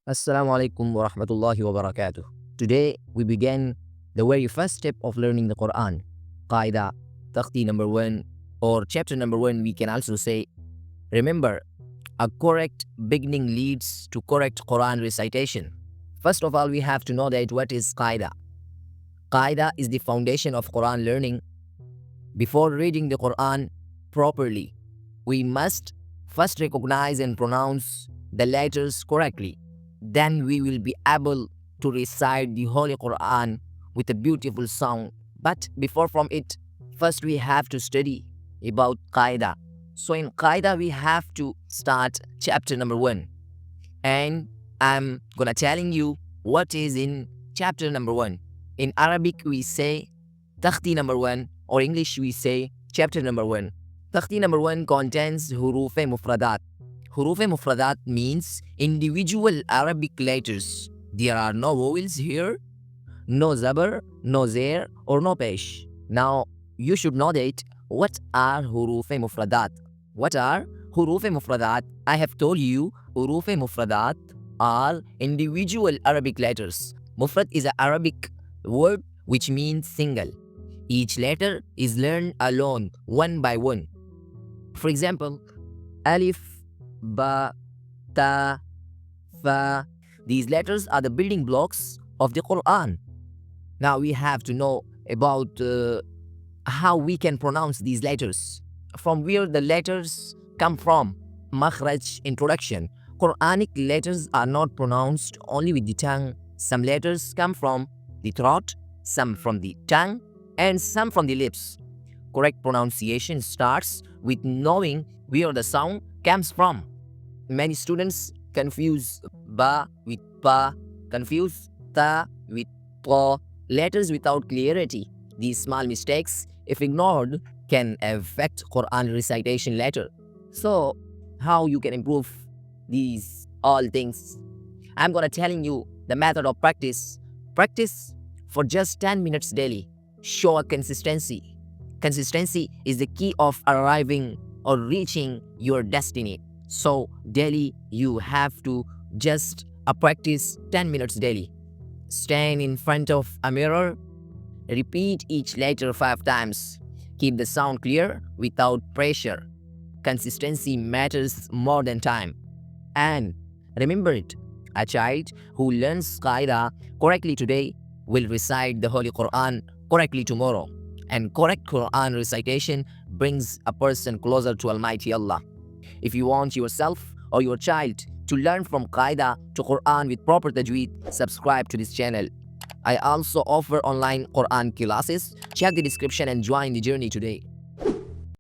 Assalamu alaikum wa rahmatullahi wa barakatuh. Today we begin the very first step of learning the Quran. Qaida Takhti number 1 or chapter number 1 we can also say. Remember, a correct beginning leads to correct Quran recitation. First of all, we have to know that what is Qaida. Qaida is the foundation of Quran learning. Before reading the Quran properly, we must first recognize and pronounce the letters correctly. Then we will be able to recite the Holy Quran with a beautiful sound. But before from it, first we have to study about Qaida. So in Qaida, we have to start chapter number 1. And I'm gonna telling you what is in chapter number 1. In Arabic, we say Takhti number 1, or English, we say chapter number 1. Takhti number 1 contains Huruf-e-Mufradat. Huruf-e-Mufradat means individual Arabic letters. There are no vowels here, no zabar, no zair, or no pesh. Now, you should know that what are Huruf-e-Mufradat. What are Huruf-e-Mufradat? I have told you Huruf-e-Mufradat are individual Arabic letters. Mufrad is an Arabic word which means single. Each letter is learned alone, one by one. For example, Alif, Ba, Ta, Fa. These letters are the building blocks of the Quran. Now we have to know about how we can pronounce these letters. From where the letters come from. Makharij introduction. Quranic letters are not pronounced only with the tongue. Some letters come from the throat, some from the tongue, and some from the lips. Correct pronunciation starts with knowing where the sound comes from. Many students confuse ba with pa, confuse ta with pa, letters without clarity. These small mistakes, if ignored, can affect Quran recitation later. So, how you can improve these all things? I'm gonna telling you the method of practice. Practice for just 10 minutes daily. Show a consistency. Consistency is the key of arriving or reaching your destiny. So daily you have to just practice 10 minutes daily. Stand in front of a mirror. Repeat each letter 5 times. Keep the sound clear without pressure. Consistency matters more than time. And remember it, a child who learns Qaida correctly today will recite the Holy Quran correctly tomorrow. And correct Quran recitation brings a person closer to Almighty Allah. If you want yourself or your child to learn from Qaida to Quran with proper Tajweed, subscribe to this channel. I also offer online Quran classes. Check the description and join the journey today.